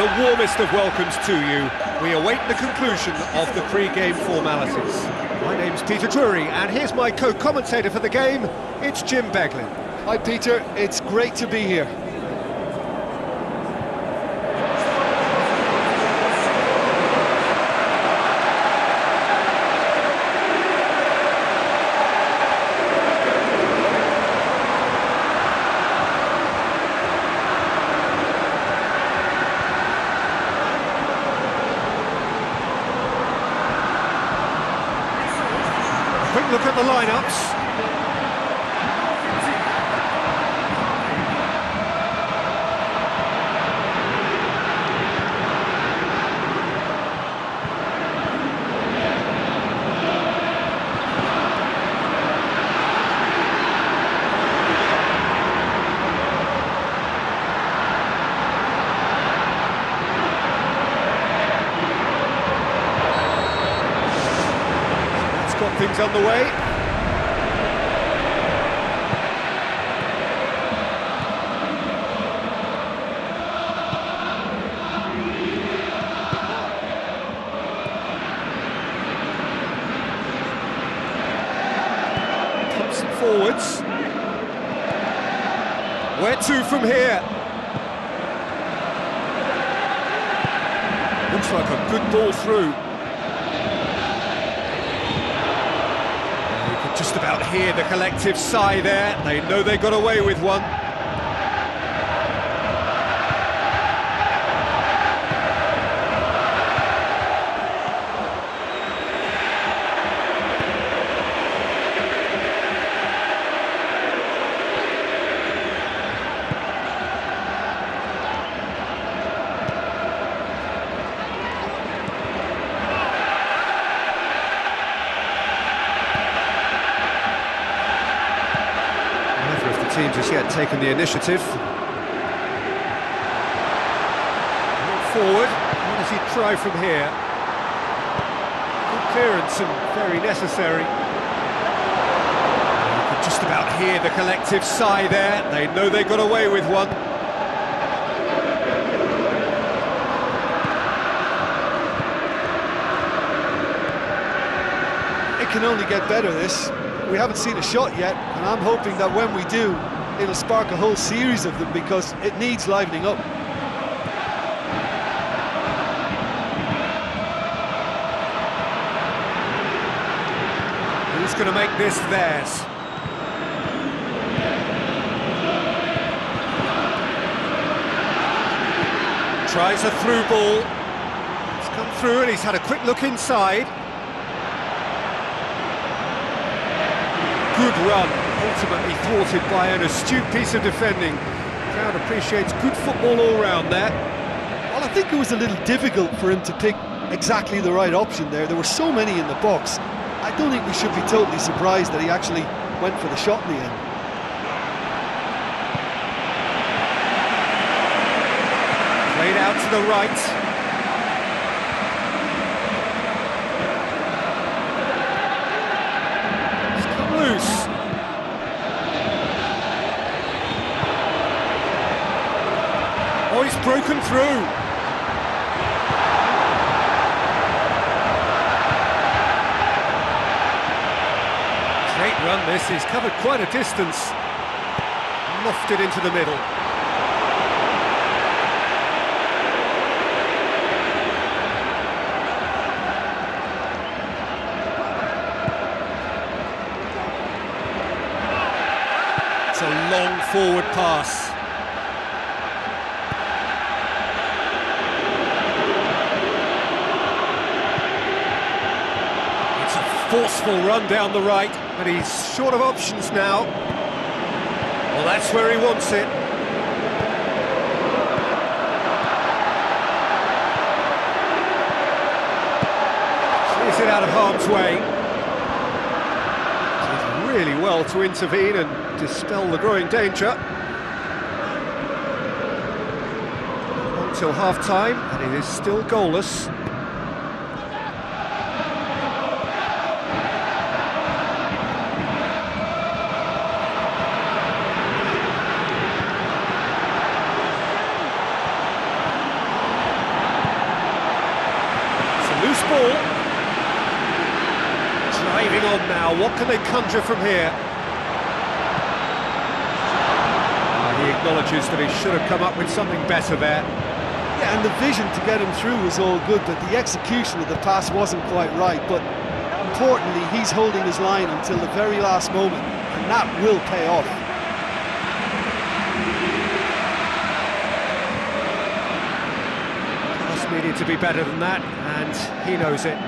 the warmest of welcomes to you. We await the conclusion of the pre-game formalities. My name's Peter Drury, and here's my co-commentator for the game, it's Jim Beglin. Hi Peter, it's great to be here. Quick look at the lineups. Got things underway. Comes forwards. Where to from here? Looks like a good ball through. Just about hear the collective sigh there. They know they got away with one. Teams has yet taken the initiative. Forward, what does he try from here? Good clearance and very necessary. You can just about hear the collective sigh there. They know they got away with one. It can only get better, this. We haven't seen a shot yet, and I'm hoping that when we do, it'll spark a whole series of them, because it needs livening up. Who's going to make this theirs? Tries a through ball. It's come through and he's had a quick look inside. Good run, ultimately thwarted by an astute piece of defending. The crowd appreciates good football all round there. Well, I think it was a little difficult for him to pick exactly the right option there. There were so many in the box. I don't think we should be totally surprised that he actually went for the shot in the end. Played out to the right. Loose. Oh, he's broken through. Great run this, he's covered quite a distance. Lofted into the middle. A long forward pass. It's a forceful run down the right, but he's short of options now. Well, that's where he wants it. Clears it out of harm's way. Really well to intervene and dispel the growing danger. Until half-time, and it is still goalless. ball. Driving on now, what can they conjure from here? He acknowledges that he should have come up with something better there. Yeah, and the vision to get him through was all good, but the execution of the pass wasn't quite right. But importantly, he's holding his line until the very last moment, and that will pay off. Pass needed to be better than that, and he knows it.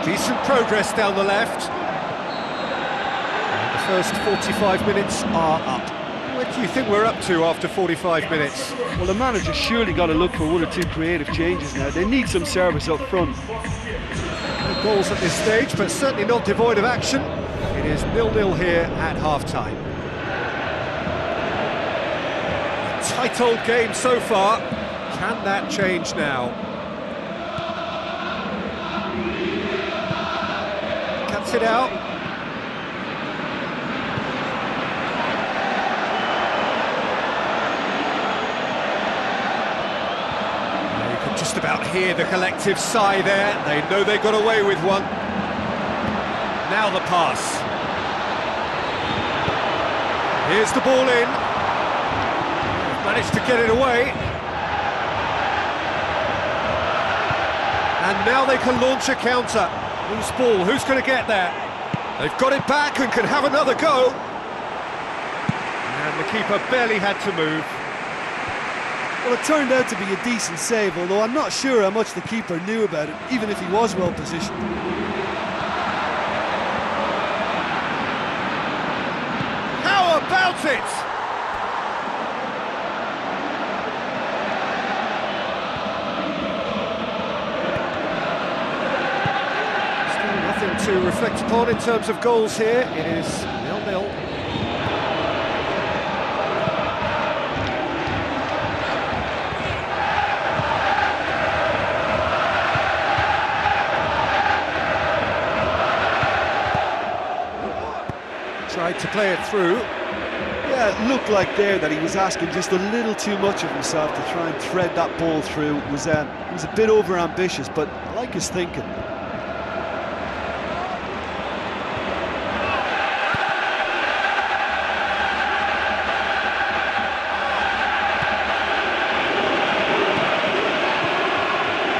Decent progress down the left. And the first 45 minutes are up. What do you think we're up to after 45 minutes? Well, the manager's surely got to look for one or two creative changes now. They need some service up front. No goals at this stage, but certainly not devoid of action. It is 0-0 here at half-time. Tight old game so far. Can that change now? Cuts it out. You can just about hear the collective sigh there. They know they got away with one. Now the pass. Here's the ball in. Managed to get it away. And now they can launch a counter. Loose ball, who's going to get there? They've got it back and can have another go. And the keeper barely had to move. Well, it turned out to be a decent save, although I'm not sure how much the keeper knew about it, even if he was well positioned. How about it? To reflect upon in terms of goals here. It is 0-0. Tried to play it through. Yeah, it looked like there that he was asking just a little too much of himself to try and thread that ball through. It was a bit over-ambitious, but I like his thinking.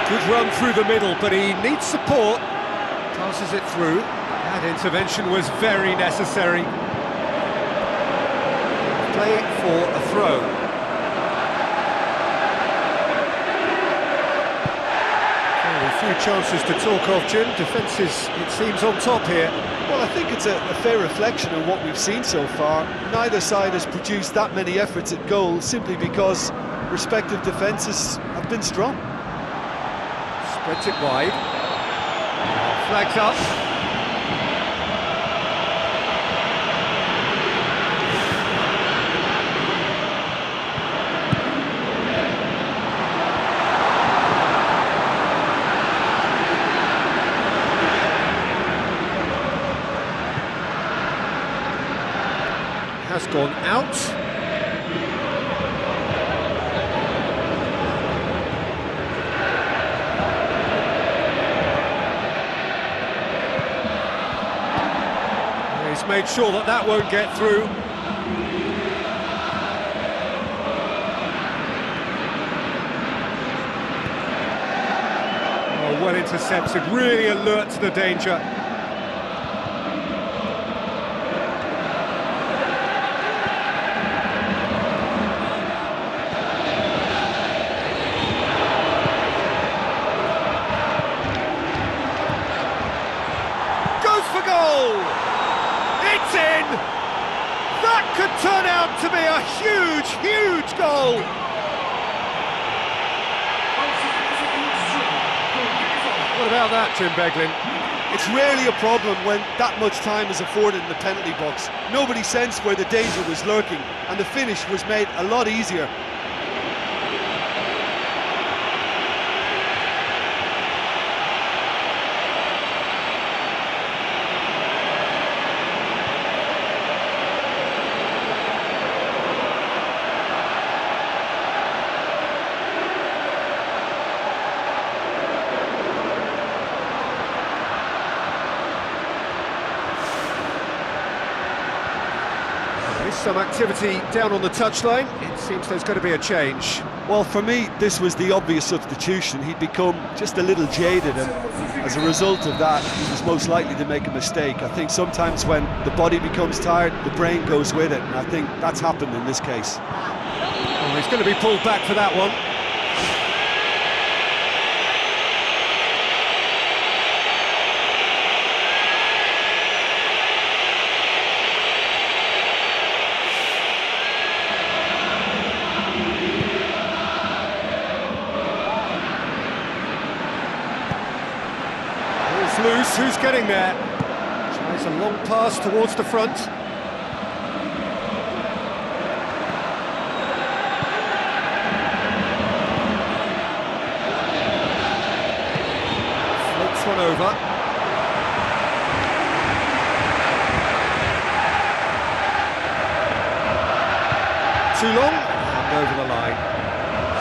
Good run through the middle, but he needs support. Passes it through. That intervention was very necessary. Play for a throw. Very few chances to talk of, Jim. Defence is, it seems, on top here. Well, I think it's a fair reflection of what we've seen so far. Neither side has produced that many efforts at goal simply because respective defences have been strong. Spreads it wide. Flags up. Has gone out. He's made sure that that won't get through. Oh, well intercepted, really alert to the danger. Goes for goal! It's in! That could turn out to be a huge, huge goal! What about that, Jim Beglin? It's rarely a problem when that much time is afforded in the penalty box. Nobody sensed where the danger was lurking, and the finish was made a lot easier. some activity down on the touchline. It seems there's going to be a change. Well, for me, this was the obvious substitution. He'd become just a little jaded, and as a result of that, he was most likely to make a mistake. I think sometimes when the body becomes tired, the brain goes with it, and I think that's happened in this case. Oh, he's going to be pulled back for that one. Loose, who's getting there? Tries a long pass towards the front. Floats one over. Too long, and over the line.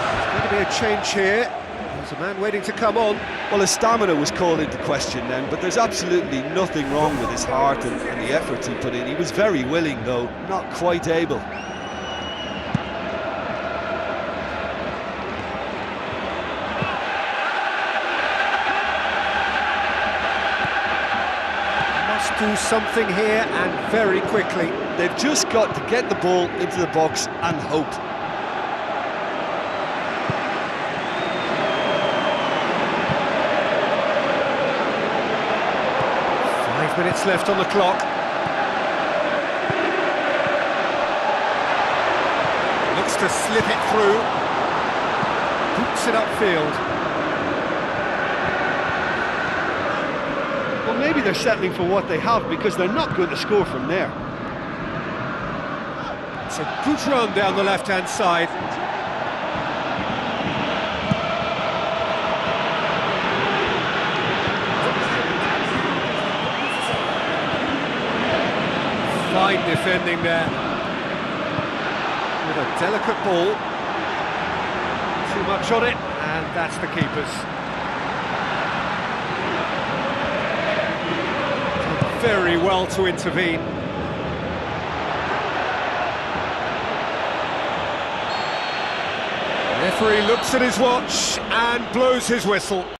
There's going to be a change here. There's a man waiting to come on. Well, his stamina was called into question then, but there's absolutely nothing wrong with his heart and the efforts he put in. He was very willing, though, not quite able. Must do something here, and very quickly. They've just got to get the ball into the box and hope. 5 minutes left on the clock. Looks to slip it through. Boots it upfield. Well, maybe they're settling for what they have, because they're not going to score from there. It's a good run down the left-hand side. Fine defending there, with a delicate ball. Too much on it, and that's the keeper's. Done very well to intervene. The referee looks at his watch and blows his whistle.